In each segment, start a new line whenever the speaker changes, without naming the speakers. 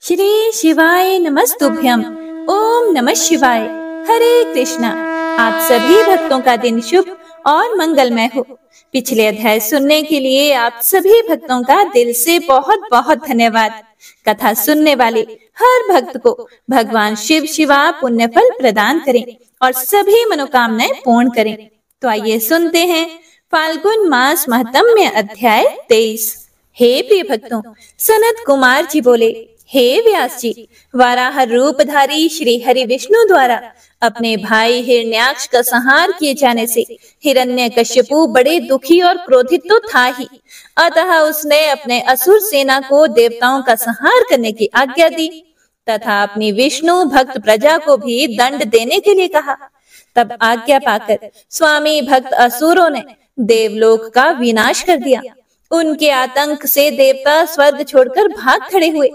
श्री शिवाय नमस्तुभ्यम। ओम नमः शिवाय। हरे कृष्णा। आप सभी भक्तों का दिन शुभ और मंगलमय हो। पिछले अध्याय सुनने के लिए आप सभी भक्तों का दिल से बहुत बहुत धन्यवाद। कथा सुनने वाले हर भक्त को भगवान शिव शिवा पुण्य फल प्रदान करें और सभी मनोकामनाएं पूर्ण करें। तो आइए सुनते हैं फाल्गुन मास महत्म्य अध्याय 23। हे प्रिय भक्तों, सनत कुमार जी बोले, हे व्यास जी, वाराह रूपधारी श्री हरि विष्णु द्वारा अपने भाई हिरण्याक्ष का संहार किए जाने से हिरण्यकश्यपु बड़े दुखी और क्रोधित तो था ही, अतः उसने अपने असुर सेना को देवताओं का संहार करने की आज्ञा दी तथा अपनी विष्णु भक्त प्रजा को भी दंड देने के लिए कहा। तब आज्ञा पाकर स्वामी भक्त असुरों ने देवलोक का विनाश कर दिया। उनके आतंक से देवता स्वर्ग छोड़कर भाग खड़े हुए।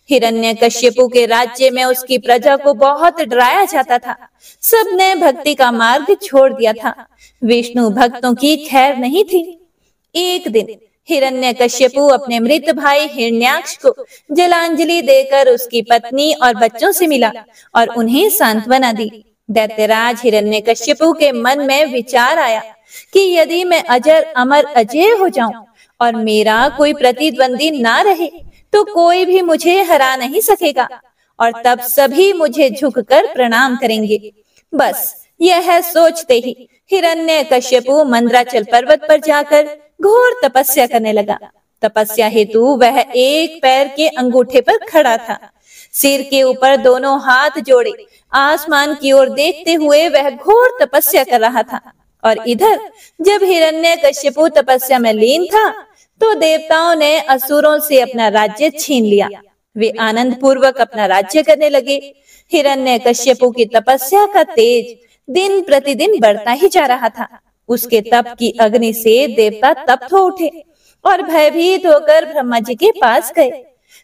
हिरण्यकश्यपु के राज्य में उसकी प्रजा को बहुत डराया जाता था। सबने भक्ति का मार्ग छोड़ दिया था। विष्णु भक्तों की खैर नहीं थी। एक दिन हिरण्यकश्यपु अपने मृत भाई हिरण्याक्ष को जलांजलि देकर उसकी पत्नी और बच्चों से मिला और उन्हें सांत्वना दी। दैत्यराज हिरण्यकश्यपु के मन में विचार आया कि यदि मैं अजर अमर अजेय हो जाऊं और मेरा कोई प्रतिद्वंदी ना रहे तो कोई भी मुझे हरा नहीं सकेगा और तब सभी मुझे झुककर प्रणाम करेंगे। बस यह सोचते ही हिरण्यकश्यपु मंदराचल पर्वत पर जाकर घोर तपस्या करने लगा। तपस्या हेतु वह एक पैर के अंगूठे पर खड़ा था। सिर के ऊपर दोनों हाथ जोड़े आसमान की ओर देखते हुए वह घोर तपस्या कर रहा था। और इधर जब हिरण्यकश्यपु तपस्या में लीन था तो देवताओं ने असुरों से अपना राज्य छीन लिया। वे आनंद पूर्वक अपना राज्य करने लगे। हिरण्यकश्यपु की तपस्या का तेज दिन प्रतिदिन बढ़ता ही जा रहा था। उसके तप की अग्नि से देवता तप्त हो उठे और भयभीत होकर ब्रह्मा जी के पास गए।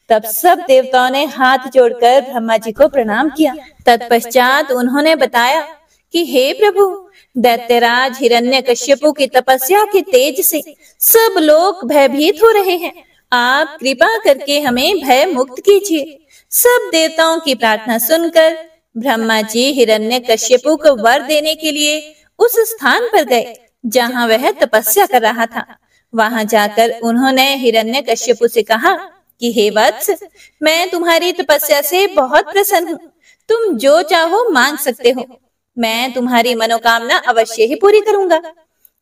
तब सब देवताओं ने हाथ जोड़कर ब्रह्मा जी को प्रणाम किया। तत्पश्चात उन्होंने बताया कि हे प्रभु, दैत्यराज हिरण्यकश्यपु की तपस्या के तेज से सब लोग भयभीत हो रहे हैं। आप कृपा करके हमें भय मुक्त कीजिए। सब देवताओं की प्रार्थना सुनकर ब्रह्मा जी हिरण्यकश्यपु को वर देने के लिए उस स्थान पर गए जहां वह तपस्या कर रहा था। वहां जाकर उन्होंने हिरण्यकश्यपु से कहा कि हे वत्स, मैं तुम्हारी तपस्या से बहुत प्रसन्न हूँ। तुम जो चाहो मांग सकते हो। मैं तुम्हारी मनोकामना अवश्य ही पूरी करूंगा।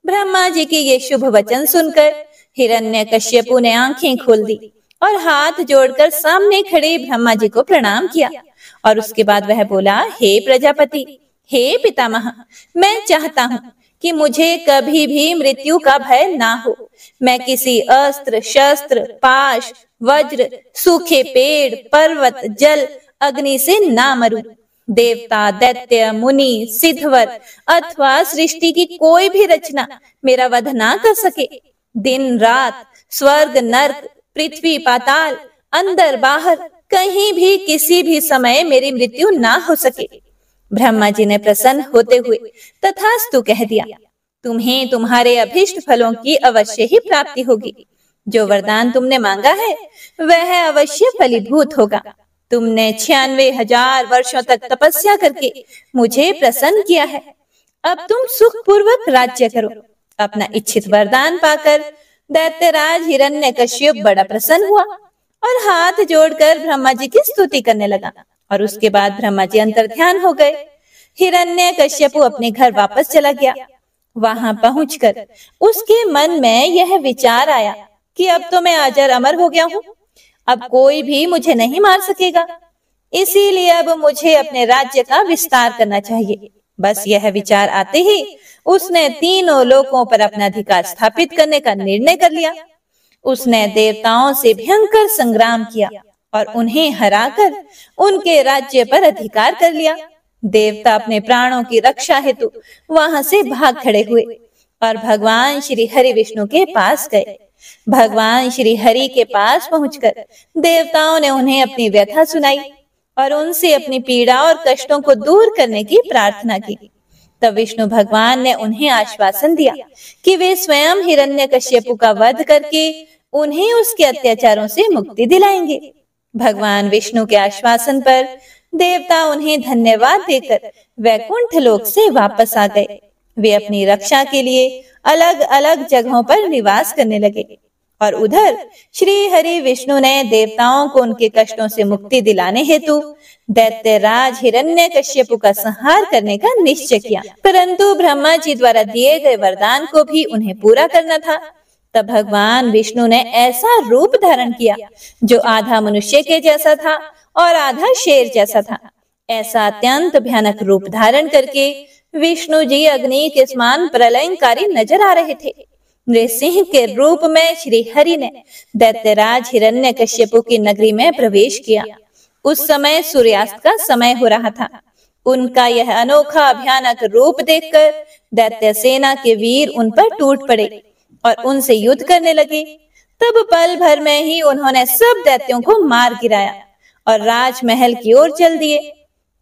ब्रह्मा जी के ये शुभ वचन सुनकर हिरण्यकश्यपु ने आंखें खोल दी और हाथ जोड़कर सामने खड़े ब्रह्मा जी को प्रणाम किया। और उसके बाद वह बोला, हे प्रजापति, हे पितामह, मैं चाहता हूँ कि मुझे कभी भी मृत्यु का भय ना हो। मैं किसी अस्त्र शस्त्र पाश वज्र सूखे पेड़ पर्वत जल अग्नि से ना मरूं। देवता दैत्य मुनि सिद्धवर अथवा सृष्टि की कोई भी रचना मेरा वध ना कर सके। दिन रात स्वर्ग नरक पृथ्वी पाताल अंदर बाहर कहीं भी किसी भी समय मेरी मृत्यु ना हो सके। ब्रह्मा जी ने प्रसन्न होते हुए तथास्तु कह दिया। तुम्हें तुम्हारे अभीष्ट फलों की अवश्य ही प्राप्ति होगी। जो वरदान तुमने मांगा है वह अवश्य फलीभूत होगा। तुमने 96,000 वर्षों तक तपस्या करके मुझे प्रसन्न किया है। अब तुम सुख पूर्वक राज्य करो। अपना इच्छित वरदान पाकर दैत्यराज हिरण्यकश्यप बड़ा प्रसन्न हुआ और हाथ जोड़कर ब्रह्मा जी की स्तुति करने लगा। और उसके बाद ब्रह्मा जी अंतर्ध्यान हो गए। हिरण्यकश्यप अपने घर वापस चला गया। वहां पहुंचकर उसके मन में यह विचार आया कि अब तो मैं अजर अमर हो गया हूँ। अब कोई भी मुझे नहीं मार सकेगा। इसीलिए अब मुझे अपने राज्य का विस्तार करना चाहिए। बस यह विचार आते ही उसने तीनों लोकों पर अपना अधिकार स्थापित करने का निर्णय कर लिया। उसने देवताओं से भयंकर संग्राम किया और उन्हें हराकर उनके राज्य पर अधिकार कर लिया। देवता अपने प्राणों की रक्षा हेतु वहां से भाग खड़े हुए और भगवान श्री हरि विष्णु के पास गए। भगवान श्री हरि के पास पहुंचकर देवताओं ने उन्हें अपनी व्यथा सुनाई और उनसे अपनी पीड़ा और कष्टों को दूर करने की प्रार्थना की। तब विष्णु भगवान ने उन्हें आश्वासन दिया कि वे स्वयं हिरण्यकश्यपु का वध करके उन्हें उसके अत्याचारों से मुक्ति दिलाएंगे। भगवान विष्णु के आश्वासन पर देवता उन्हें धन्यवाद देकर वैकुंठ लोक से वापस आ गए। वे अपनी रक्षा के लिए अलग अलग जगहों पर निवास करने लगे और उधर श्री हरि विष्णु ने देवताओं को उनके कष्टों से मुक्ति दिलाने हेतु दैत्यराज हिरण्यकश्यप का संहार करने का निश्चय किया। परंतु ब्रह्मा जी द्वारा दिए गए वरदान को भी उन्हें पूरा करना था। तब भगवान विष्णु ने ऐसा रूप धारण किया जो आधा मनुष्य के जैसा था और आधा शेर जैसा था। ऐसा अत्यंत भयानक रूप धारण करके विष्णु जी अग्नि के समान प्रलयंकारी नजर आ रहे थे। नृसिंह के रूप में श्री हरि ने दैत्यराज हिरण्यकश्यप की नगरी में प्रवेश किया। उस समय सूर्यास्त का समय हो रहा था। उनका यह अनोखा भयानक रूप देखकर दैत्य सेना के वीर उन पर टूट पड़े और उनसे युद्ध करने लगे। तब पल भर में ही उन्होंने सब दैत्यों को मार गिराया और राजमहल की ओर चल दिए।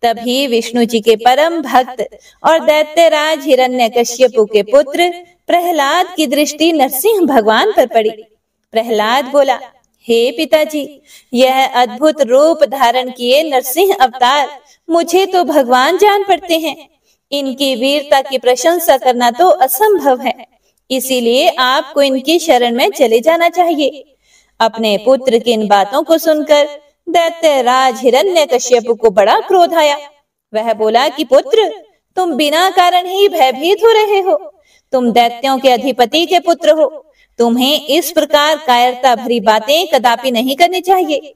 तभी विष्णु जी के परम भक्त और दैत्यराज हिरण्यकश्यप के पुत्र प्रहलाद की दृष्टि नरसिंह भगवान पर पड़ी। प्रहलाद बोला, हे पिताजी, यह अद्भुत रूप धारण किए नरसिंह अवतार मुझे तो भगवान जान पड़ते हैं। इनकी वीरता की प्रशंसा करना तो असंभव है, इसीलिए आपको इनकी शरण में चले जाना चाहिए। अपने पुत्र की इन बातों को सुनकर दैत्यराज हिरण्यकश्यप को बड़ा क्रोध आया। वह बोला कि पुत्र, तुम बिना कारण ही भयभीत हो रहे हो। तुम दैत्यों के अधिपति के पुत्र हो। तुम्हें इस प्रकार कायरता भरी बातें कदापि नहीं करनी चाहिए।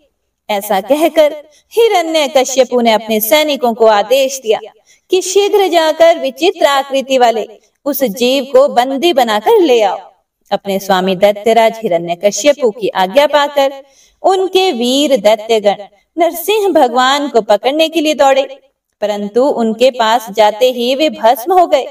ऐसा कहकर हिरण्यकश्यप ने अपने सैनिकों को आदेश दिया कि शीघ्र जाकर विचित्र आकृति वाले उस जीव को बंदी बनाकर ले आओ। अपने स्वामी दैत्यराज हिरण्यकश्यप की आज्ञा पाकर उनके वीर दैत्यगण नरसिंह भगवान को पकड़ने के लिए दौड़े, परंतु उनके पास जाते ही वे भस्म हो गए।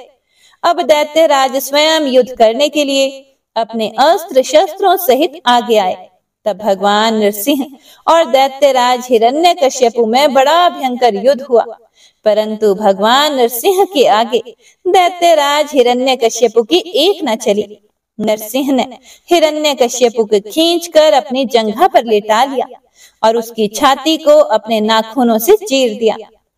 अब दैत्यराज स्वयं युद्ध करने के लिए अपने अस्त्र शस्त्रों सहित आगे आए। तब भगवान नरसिंह और दैत्यराज हिरण्यकश्यप में बड़ा भयंकर युद्ध हुआ, परंतु भगवान नरसिंह के आगे दैत्यराज हिरण्यकश्यप की एक न चली। नरसिंह ने हिरण्यकश्यप को खींचकर अपनी जंघा पर लेटा लिया और उसकी छाती को अपने नाखूनों से चीर दिया।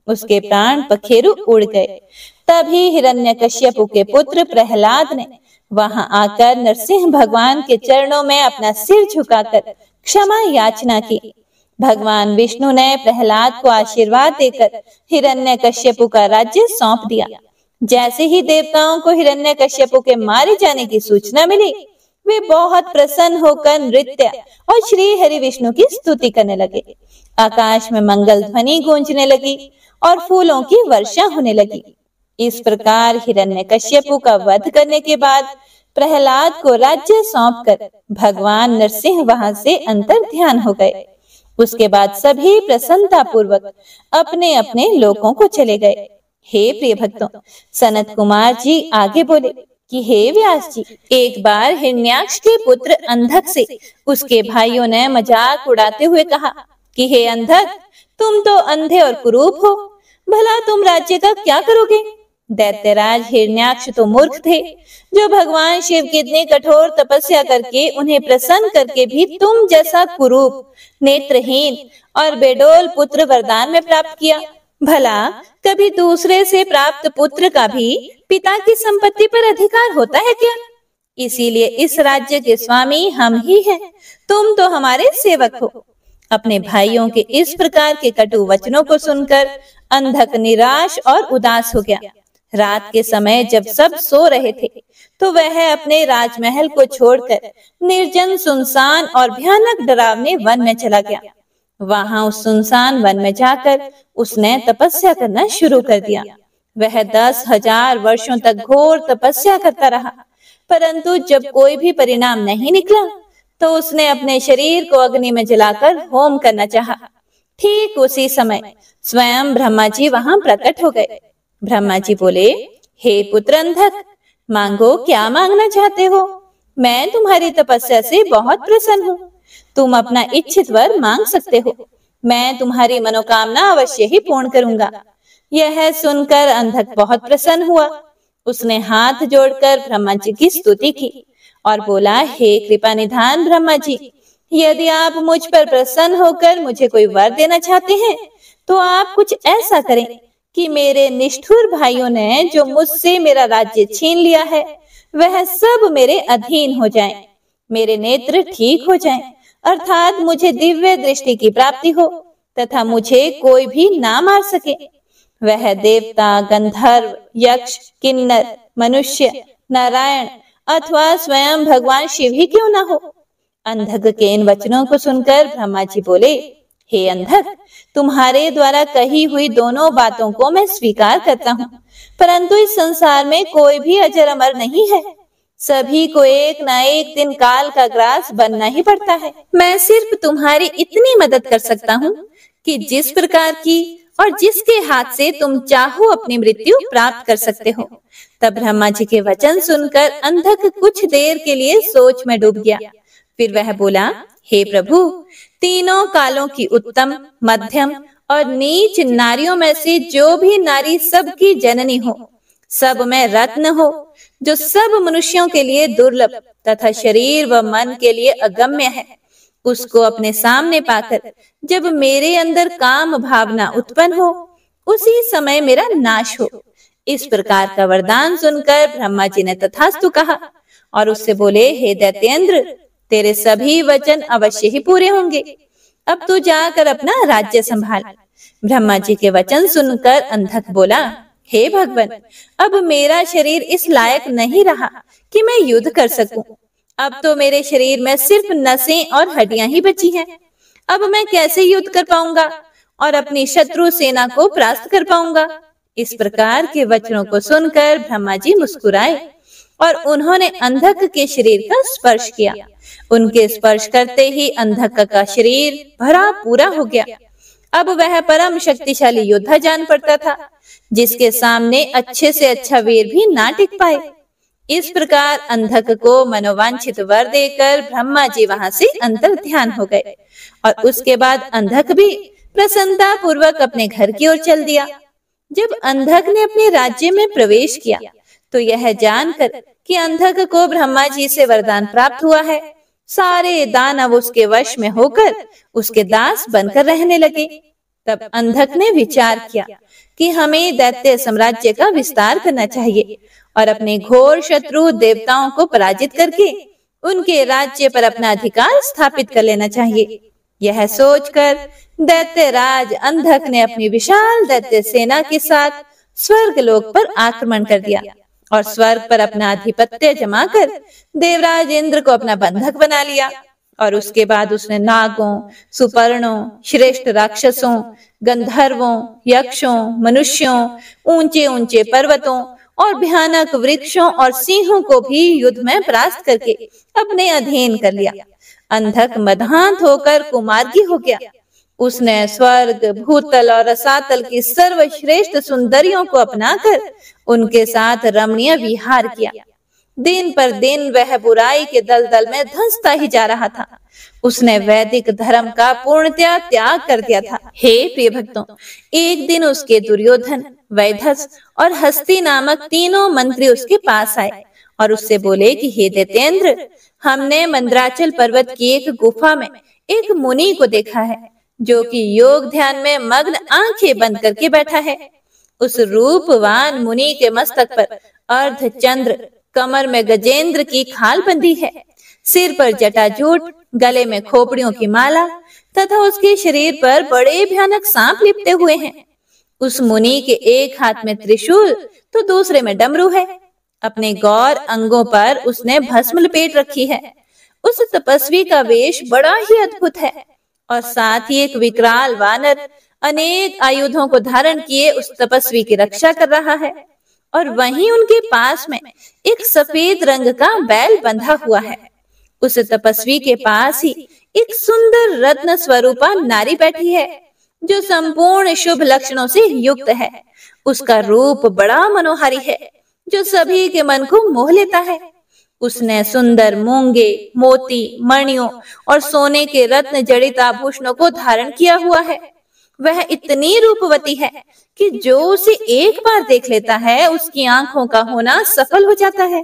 उसके प्राण पखेरु उड़ गए। तभी हिरण्यकश्यप के पुत्र प्रहलाद ने वहां आकर नरसिंह भगवान के चरणों में अपना सिर झुकाकर क्षमा याचना की। भगवान विष्णु ने प्रहलाद को आशीर्वाद देकर हिरण्यकश्यप का राज्य सौंप दिया। जैसे ही देवताओं को हिरण्यकश्यप के मारे जाने की सूचना मिली, वे बहुत प्रसन्न होकर नृत्य और श्री हरि विष्णु की स्तुति करने लगे। आकाश में मंगल ध्वनि गूंजने लगी और फूलों की वर्षा होने लगी। इस प्रकार हिरण्यकश्यप का वध करने के बाद प्रहलाद को राज्य सौंपकर भगवान नरसिंह वहां से अंतर ध्यान हो गए। उसके बाद सभी प्रसन्नता पूर्वक अपने अपने लोकों को चले गए। हे प्रिय भक्तों, सनत कुमार जी आगे बोले कि हे व्यास जी, एक बार हिरण्याक्ष के पुत्र अंधक से उसके भाइयों ने मजाक उड़ाते हुए कहा कि हे अंधक, तुम तो अंधे और कुरूप हो, भला तुम राज्य का क्या करोगे? दैत्यराज हिरण्याक्ष तो मूर्ख थे, जो भगवान शिव की इतनी कठोर तपस्या करके उन्हें प्रसन्न करके भी तुम जैसा कुरूप, नेत्रहीन और बेडोल पुत्र वरदान में प्राप्त किया। भला कभी दूसरे से प्राप्त पुत्र का भी पिता की संपत्ति पर अधिकार होता है क्या? इसीलिए इस राज्य के स्वामी हम ही हैं, तुम तो हमारे सेवक हो। अपने भाइयों के इस प्रकार के कटु वचनों को सुनकर अंधक निराश और उदास हो गया। रात के समय जब सब सो रहे थे, तो वह अपने राजमहल को छोड़कर निर्जन, सुनसान और भयानक डरावने वन में चला गया। वहां उस सुनसान वन में जाकर उसने तपस्या करना शुरू कर दिया। वह 10,000 वर्षों तक घोर तपस्या करता रहा, परंतु जब कोई भी परिणाम नहीं निकला, तो उसने अपने शरीर को अग्नि में जलाकर होम करना चाहा। ठीक उसी समय स्वयं ब्रह्मा जी वहां प्रकट हो गए। ब्रह्मा जी बोले, हे पुत्र अंधक, मांगो, क्या मांगना चाहते हो? मैं तुम्हारी तपस्या से बहुत प्रसन्न हूँ। तुम अपना इच्छित वर मांग सकते हो। मैं तुम्हारी मनोकामना अवश्य ही पूर्ण करूंगा। यह सुनकर अंधक बहुत प्रसन्न हुआ। उसने हाथ जोड़कर ब्रह्मा जी की स्तुति की और बोला, हे कृपा निधान ब्रह्मा जी, यदि आप मुझ पर प्रसन्न होकर मुझे कोई वर देना चाहते हैं, तो आप कुछ ऐसा करें कि मेरे निष्ठुर भाइयों ने जो मुझसे मेरा राज्य छीन लिया है, वह सब मेरे अधीन हो जाएं, मेरे नेत्र ठीक हो जाएं, अर्थात मुझे दिव्य दृष्टि की प्राप्ति हो तथा मुझे कोई भी ना मार सके। वह देवता, गंधर्व, यक्ष, किन्नर, मनुष्य, नारायण अथवा स्वयं भगवान शिव ही क्यों ना हो। अंधक के इन वचनों को सुनकर ब्रह्मा जी बोले, हे अंधक, तुम्हारे द्वारा कही हुई दोनों बातों को मैं स्वीकार करता हूँ, परंतु इस संसार में कोई भी अजर अमर नहीं है। सभी को एक न एक दिन काल का ग्रास बनना ही पड़ता है। मैं सिर्फ तुम्हारी इतनी मदद कर सकता हूँ कि जिस प्रकार की और जिसके हाथ से तुम चाहो अपनी मृत्यु प्राप्त कर सकते हो। तब ब्रह्मा जी के वचन सुनकर अंधक कुछ देर के लिए सोच में डूब गया। फिर वह बोला, हे प्रभु, तीनों कालों की उत्तम, मध्यम और नीच नारियों में से जो भी नारी सबकी जननी हो, सब में रत्न हो, जो सब मनुष्यों के लिए दुर्लभ तथा शरीर व मन के लिए अगम्य है, उसको अपने सामने पाकर जब मेरे अंदर काम भावना उत्पन्न हो, उसी समय मेरा नाश हो। इस प्रकार का वरदान सुनकर ब्रह्मा जी ने तथास्तु कहा और उससे बोले, हे दैत्येंद्र, तेरे सभी वचन अवश्य ही पूरे होंगे। अब तू जाकर अपना राज्य संभाल। ब्रह्मा जी के वचन सुनकर अंधक बोला, हे भगवान, अब मेरा शरीर इस लायक नहीं रहा कि मैं युद्ध कर सकूं। अब तो मेरे शरीर में सिर्फ नसें और हड्डियां ही बची हैं। अब मैं कैसे युद्ध कर पाऊंगा और अपनी शत्रु सेना को परास्त कर पाऊंगा। इस प्रकार के वचनों को सुनकर ब्रह्मा जी मुस्कुराए और उन्होंने अंधक के शरीर का स्पर्श किया। उनके स्पर्श करते ही अंधक का शरीर भरा पूरा हो गया। अब वह परम शक्तिशाली योद्धा जान पड़ता था, जिसके सामने अच्छे से अच्छा वीर भी ना टिक पाए। इस प्रकार अंधक को मनोवांछित वर देकर ब्रह्मा जी वहां से अंतर ध्यान हो गए और उसके बाद अंधक भी प्रसन्नता पूर्वक अपने घर की ओर चल दिया। जब अंधक ने अपने राज्य में प्रवेश किया तो यह जानकर कि अंधक को ब्रह्मा जी से वरदान प्राप्त हुआ है, सारे दानव उसके वश में होकर उसके दास बनकर रहने लगे। तब अंधक ने विचार किया कि हमें दैत्य साम्राज्य का विस्तार करना चाहिए और अपने घोर शत्रु देवताओं को पराजित करके उनके राज्य पर अपना अधिकार स्थापित कर लेना चाहिए। यह सोचकर दैत्यराज अंधक ने अपनी विशाल दैत्य सेना के साथ स्वर्ग लोक पर आक्रमण कर दिया और स्वर्ग पर अपना आधिपत्य जमाकर देवराज इंद्र को अपना बंधक बना लिया। और उसके बाद उसने नागों, सुपर्णों, श्रेष्ठ राक्षसों, गंधर्वों, यक्षों, मनुष्यों, ऊंचे ऊंचे पर्वतों और भयानक वृक्षों और सिंहों को भी युद्ध में परास्त करके अपने अधीन कर लिया। अंधक मदहांत होकर कुमार्गी हो गया। उसने स्वर्ग, भूतल और रसातल की सर्वश्रेष्ठ सुंदरियों को अपनाकर उनके साथ रमणीय विहार किया। दिन पर दिन वह बुराई के दलदल में धंसता ही जा रहा था। उसने वैदिक धर्म का पूर्णतया त्याग कर दिया था। हे प्रिय भक्तों, एक दिन उसके दुर्योधन, वैधस और हस्ती नामक तीनों मंत्री उसके पास आए और उससे बोले कि हे दैत्येंद्र, हमने मंदराचल पर्वत की एक गुफा में एक मुनि को देखा है, जो कि योग ध्यान में मग्न आंखें बंद करके बैठा है। उस रूपवान मुनि के मस्तक पर अर्धचंद्र, कमर में गजेंद्र की खाल बंधी है, सिर पर जटाजूट, गले में खोपड़ियों की माला तथा उसके शरीर पर बड़े भयानक सांप लिपटे हुए हैं। उस मुनि के एक हाथ में त्रिशूल तो दूसरे में डमरू है। अपने गौर अंगों पर उसने भस्म लपेट रखी है। उस तपस्वी का वेश बड़ा ही अद्भुत है और साथ ही एक विकराल वानर अनेक आयुधों को धारण किए उस तपस्वी की रक्षा कर रहा है और वहीं उनके पास में एक सफेद रंग का बैल बंधा हुआ है। उस तपस्वी के पास ही एक सुंदर रत्न स्वरूपा नारी बैठी है, जो संपूर्ण शुभ लक्षणों से युक्त है। उसका रूप बड़ा मनोहारी है, जो सभी के मन को मोह लेता है। उसने सुंदर मूंगे, मोती, मणियों और सोने के रत्न जड़ित आभूषणों को धारण किया हुआ है। वह इतनी रूपवती है कि जो उसे एक बार देख लेता है, उसकी आंखों का होना सफल हो जाता है।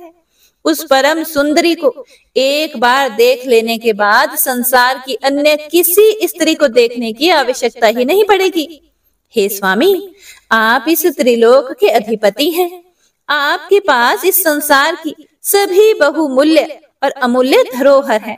उस परम सुंदरी को एक बार देख लेने के बाद संसार की अन्य किसी स्त्री को देखने की आवश्यकता ही नहीं पड़ेगी। हे स्वामी, आप इस त्रिलोक के अधिपति हैं। आपके पास इस संसार की सभी बहुमूल्य और अमूल्य धरोहर है।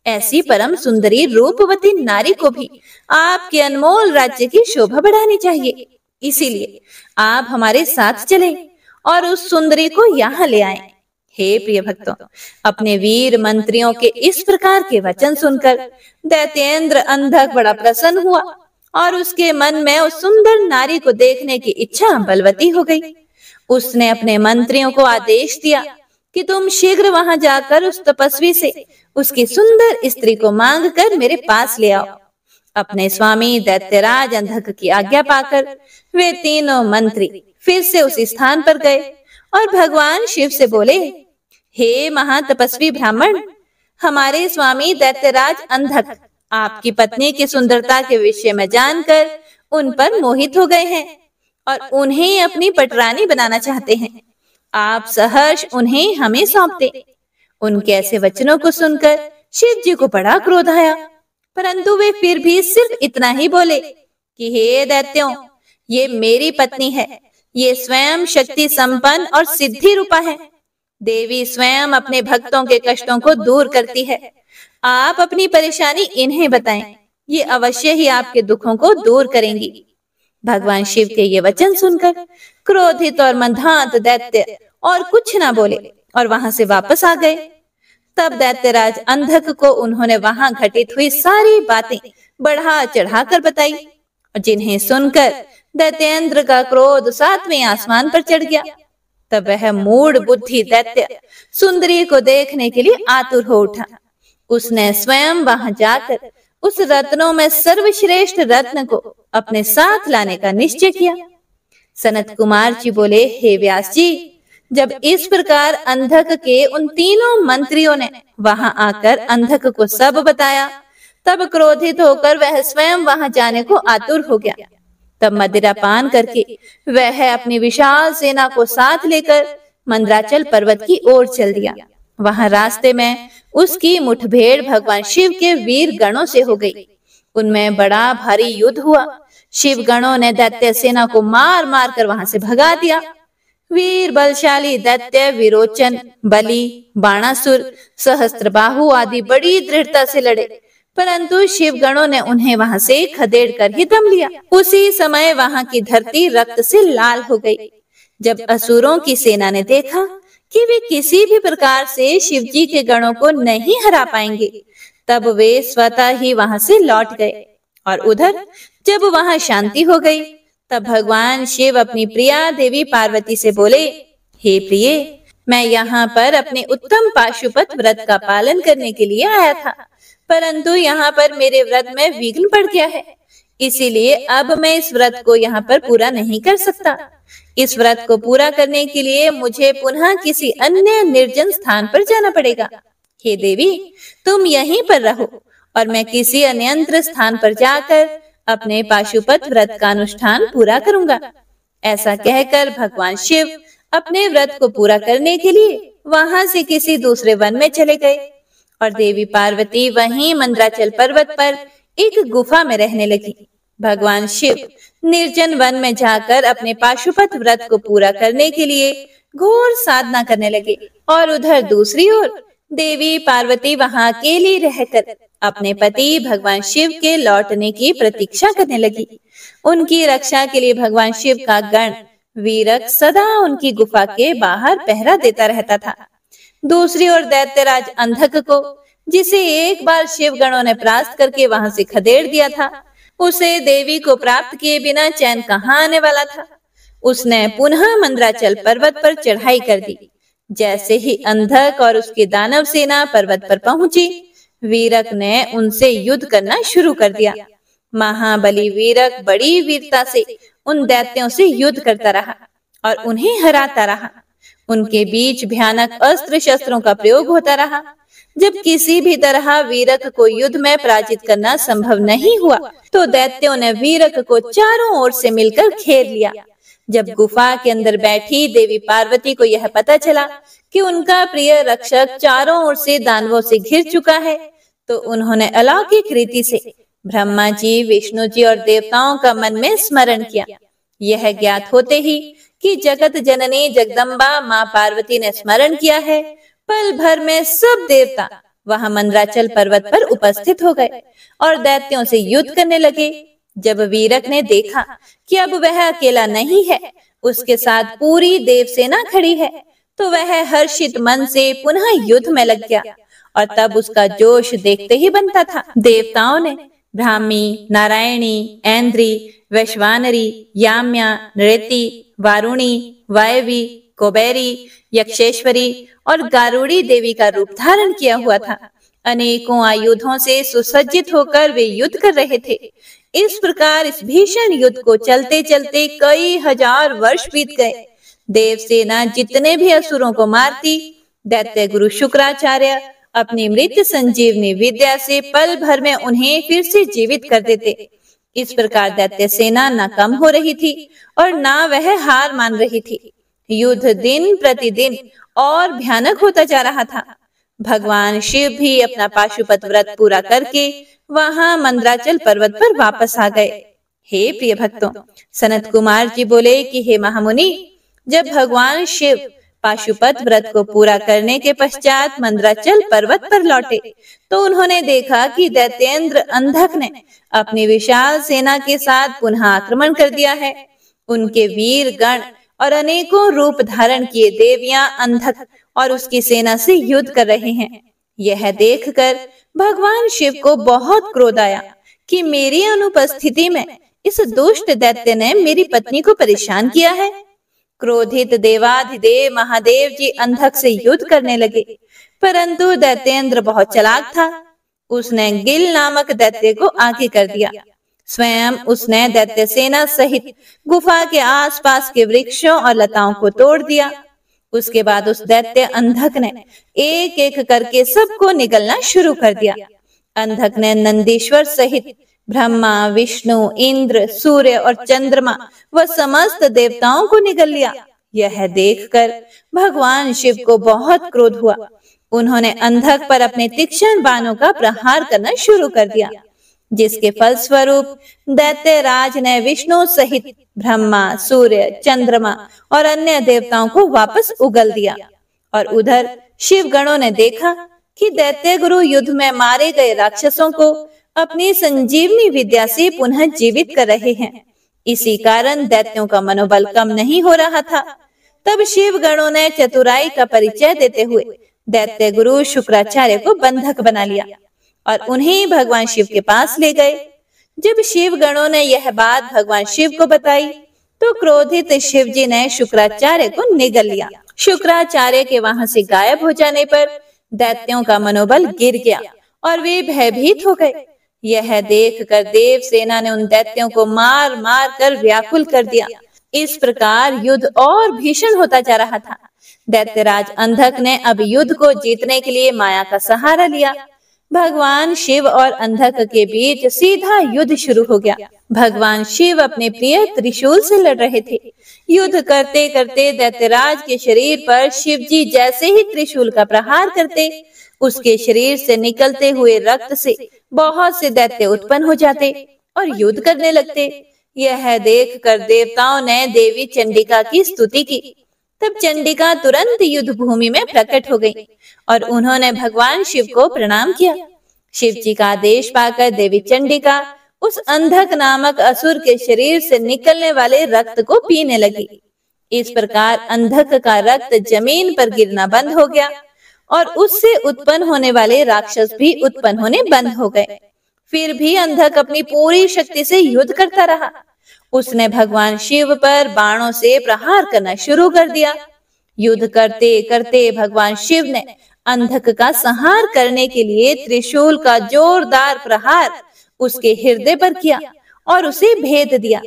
ऐसी परम सुंदरी रूपवती नारी को भी आपके अनमोल राज्य की शोभा बढ़ानी चाहिए। इसीलिए आप हमारे साथ चलें और उस सुंदरी को यहाँ ले आएं। हे प्रिय भक्तों, अपने वीर मंत्रियों के इस प्रकार के वचन सुनकर दैत्येंद्र अंधक बड़ा प्रसन्न हुआ और उसके मन में उस सुंदर नारी को देखने की इच्छा बलवती हो गई। उसने अपने मंत्रियों को आदेश दिया कि तुम शीघ्र वहां जाकर उस तपस्वी से उसकी सुंदर स्त्री को मांग कर मेरे पास ले आओ। अपने स्वामी दैत्यराज अंधक की आज्ञा पाकर वे तीनों मंत्री फिर से उस स्थान पर गए और भगवान शिव से बोले, हे महातपस्वी ब्राह्मण, हमारे स्वामी दैत्यराज अंधक आपकी पत्नी की सुंदरता के विषय में जानकर उन पर मोहित हो गए हैं और उन्हें अपनी पटरानी बनाना चाहते हैं। आप सहर्ष उन्हें हमें सौंप दें। उनके ऐसे वचनों को सुनकर शिव जी को बड़ा क्रोध आया, परंतु वे फिर भी सिर्फ इतना ही बोले कि हे दैत्यों, ये मेरी पत्नी है। ये स्वयं शक्ति संपन्न और सिद्धि रूपा है। देवी स्वयं अपने भक्तों के कष्टों को दूर करती है। आप अपनी परेशानी इन्हें बताएं, ये अवश्य ही आपके दुखों को दूर करेंगी। भगवान शिव के ये वचन सुनकर क्रोधित और मंदांत दैत्य और कुछ ना बोले और वहां से वापस आ गए। तब दैत्यराज अंधक को उन्होंने वहां घटित हुई सारी बातें बढ़ा चढ़ाकर बताई, और जिन्हें सुनकर दैत्येंद्र का क्रोध 7वें आसमान पर चढ़ गया। तब वह मूढ़ बुद्धि दैत्य सुंदरी को देखने के लिए आतुर हो उठा। उसने स्वयं वहां जाकर उस रत्नों में सर्वश्रेष्ठ रत्न को अपने साथ लाने का निश्चय किया। सनत कुमार जी बोले, हे व्यास जी, जब इस प्रकार अंधक के उन तीनों मंत्रियों ने वहां आकर अंधक को सब बताया, तब क्रोधित होकर वह स्वयं वहां जाने को आतुर हो गया। तब मदिरा पान करके वह अपनी विशाल सेना को साथ लेकर मंदराचल पर्वत की ओर चल दिया। वहां रास्ते में उसकी मुठभेड़ भगवान शिव के वीर गणों से हो गई। उनमें बड़ा भारी युद्ध हुआ। शिव गणों ने दैत्य सेना को मार मार कर वहां से भगा दिया। वीर बलशाली दैत्य विरोचन, बलि, बाणासुर, सहस्त्रबाहु आदि बड़ी दृढ़ता से लड़े, परंतु शिव गणों ने उन्हें वहां से खदेड़ कर ही दम लिया। उसी समय वहां की धरती रक्त से लाल हो गई। जब असुरों की सेना ने देखा कि वे किसी भी प्रकार से शिव जी के गणों को नहीं हरा पाएंगे, तब वे स्वतः ही वहां से लौट गए। और उधर जब वहां शांति हो गई, तब भगवान शिव अपनी प्रिया देवी पार्वती से बोले, हे प्रिये, मैं यहाँ पर अपने उत्तम पाशुपत व्रत का पालन करने के लिए आया था, परंतु यहाँ पर मेरे व्रत में विघ्न पड़ गया है। इसीलिए अब मैं इस व्रत को यहाँ पर पूरा नहीं कर सकता। इस व्रत को पूरा करने के लिए मुझे पुनः किसी अन्य निर्जन स्थान पर जाना पड़ेगा। हे देवी, तुम यहीं पर रहो और मैं किसी अन्यंत्र स्थान पर जाकर अपने पाशुपत व्रत का अनुष्ठान पूरा करूंगा। ऐसा कहकर भगवान शिव अपने व्रत को पूरा करने के लिए वहां से किसी दूसरे वन में चले गए और देवी पार्वती वहीं मंदराचल पर्वत पर एक गुफा में रहने लगी। भगवान शिव निर्जन वन में जाकर अपने पाशुपत व्रत को पूरा करने के लिए घोर साधना करने लगे और उधर दूसरी ओर देवी पार्वती वहां अकेली रहकर अपने पति भगवान शिव के लौटने की प्रतीक्षा करने लगी। उनकी रक्षा के लिए भगवान शिव का गण वीरक सदा उनकी गुफा के बाहर पहरा देता रहता था। दूसरी ओर दैत्यराज अंधक को, जिसे एक बार शिव गणों ने परास्त करके वहां से खदेड़ दिया था, उसे देवी को प्राप्त किए बिना चैन कहाँ आने वाला था। उसने पुनः मंदराचल पर्वत पर चढ़ाई कर दी। जैसे ही अंधक और उसकी दानव सेना पर्वत पर पहुंची, वीरक ने उनसे युद्ध करना शुरू कर दिया। महाबली वीरक बड़ी वीरता से उन दैत्यों से युद्ध करता रहा और उन्हें हराता रहा। उनके बीच भयानक अस्त्र शस्त्रों का प्रयोग होता रहा। जब किसी भी तरह वीरक को युद्ध में पराजित करना संभव नहीं हुआ, तो दैत्यों ने वीरक को चारों ओर से मिलकर घेर लिया। जब गुफा के अंदर बैठी देवी पार्वती को यह पता चला कि उनका प्रिय रक्षक चारों ओर से दानवों से घिर चुका है, तो उन्होंने अलौकिक रीति से ब्रह्मा जी, विष्णु जी और देवताओं का मन में स्मरण किया। यह ज्ञात होते ही कि जगत जननी जगदम्बा माँ पार्वती ने स्मरण किया है, पल भर में सब देवता वहां मंदराचल पर्वत पर उपस्थित हो गए और दैत्यों से युद्ध करने लगे। जब वीरक ने देखा कि अब वह अकेला नहीं है, उसके साथ पूरी देव सेना खड़ी है, तो वह हर्षित मन से पुनः युद्ध में लग गया और तब उसका जोश देखते ही बनता था। देवताओं ने ब्राह्मी, नारायणी, ऐन्द्री, वैश्वानरी, याम्या, नृति, वारुणी, वायवी, कुबेरी, यक्षेश्वरी और गारुड़ी देवी का रूप धारण किया हुआ था। अनेकों आयुधों से सुसज्जित होकर वे युद्ध कर रहे थे। इस प्रकार इस भीषण युद्ध को चलते चलते कई हजार वर्ष बीत गए। देव सेना जितने भी असुरों को मारती, दैत्य गुरु शुक्राचार्य अपनी मृत संजीवनी विद्या से पल भर में उन्हें फिर से जीवित कर देते। इस प्रकार दैत्य सेना न कम हो रही थी और न वह हार मान रही थी। युद्ध दिन प्रतिदिन और भयानक होता जा रहा था। भगवान शिव भी अपना पाशुपत व्रत पूरा करके वहां मंदराचल पर्वत पर वापस आ गए। हे प्रिय भक्तों, सनत कुमार जी बोले कि हे महामुनि, जब भगवान शिव पाशुपत व्रत को पूरा करने के पश्चात मंदराचल पर्वत पर लौटे, तो उन्होंने देखा कि दैत्येंद्र अंधक ने अपनी विशाल सेना के साथ पुनः आक्रमण कर दिया है। उनके वीर गण और अनेकों रूप धारण किए देवियां अंधक और उसकी सेना से युद्ध कर रहे हैं। यह देखकर भगवान शिव को बहुत क्रोध आया कि मेरी अनुपस्थिति में इस दुष्ट दैत्य ने मेरी पत्नी को परेशान किया है। क्रोधित देवाधिदेव महादेव जी अंधक से युद्ध करने लगे, परंतु दैत्येंद्र बहुत चालाक था। उसने गिल नामक दैत्य को आगे कर दिया। स्वयं उसने दैत्य सेना सहित गुफा के आसपास के वृक्षों और लताओं को तोड़ दिया। उसके बाद उस दैत्य अंधक ने एक एक करके सबको निगलना शुरू कर दिया। अंधक ने नंदीश्वर सहित ब्रह्मा, विष्णु, इंद्र, सूर्य और चंद्रमा व समस्त देवताओं को निगल लिया। यह देखकर भगवान शिव को बहुत क्रोध हुआ। उन्होंने अंधक पर अपने तीक्ष्ण बाणों का प्रहार करना शुरू कर दिया, जिसके फलस्वरूप दैत्यराज ने विष्णु सहित ब्रह्मा, सूर्य, चंद्रमा और अन्य देवताओं को वापस उगल दिया। और उधर शिव गणों ने देखा कि दैत्य गुरु युद्ध में मारे गए राक्षसों को अपनी संजीवनी विद्या से पुनः जीवित कर रहे हैं। इसी कारण दैत्यों का मनोबल कम नहीं हो रहा था। तब शिव गणों ने चतुराई का परिचय देते हुए दैत्य गुरु शुक्राचार्य को बंधक बना लिया और उन्हें भगवान शिव के पास ले गए। जब शिव गणों ने यह बात भगवान शिव को बताई, तो क्रोधित शिव जी ने शुक्राचार्य को निगल लिया। शुक्राचार्य के वहां से गायब हो जाने पर दैत्यों का मनोबल गिर गया और वे भयभीत हो गए। यह देखकर देव सेना ने उन दैत्यों को मार मार कर व्याकुल कर दिया। इस प्रकार युद्ध और भीषण होता जा रहा था। दैत्यराज अंधक ने अब युद्ध को जीतने के लिए माया का सहारा लिया। भगवान शिव और अंधक के बीच सीधा युद्ध शुरू हो गया। भगवान शिव अपने प्रिय त्रिशूल से लड़ रहे थे। युद्ध करते करते दैत्यराज के शरीर पर शिव जी जैसे ही त्रिशूल का प्रहार करते, उसके शरीर से निकलते हुए रक्त से बहुत से दैत्य उत्पन्न हो जाते और युद्ध करने लगते। यह देखकर देवताओं ने देवी चंडिका की स्तुति की। तब चंडिका तुरंत युद्ध भूमि में प्रकट हो गई और उन्होंने भगवान शिव को प्रणाम किया। शिव जी का आदेश पाकर देवी चंडिका उस अंधक नामक असुर के शरीर से निकलने वाले रक्त को पीने लगी। इस प्रकार अंधक का रक्त जमीन पर गिरना बंद हो गया और उससे उत्पन्न होने वाले राक्षस भी उत्पन्न होने बंद हो गए। फिर भी अंधक अपनी पूरी शक्ति से युद्ध करता रहा। उसने भगवान शिव पर बाणों से प्रहार करना शुरू कर दिया। युद्ध करते करते भगवान शिव ने अंधक का संहार करने के लिए त्रिशूल का जोरदार प्रहार उसके हृदय पर किया और उसे भेद दिया।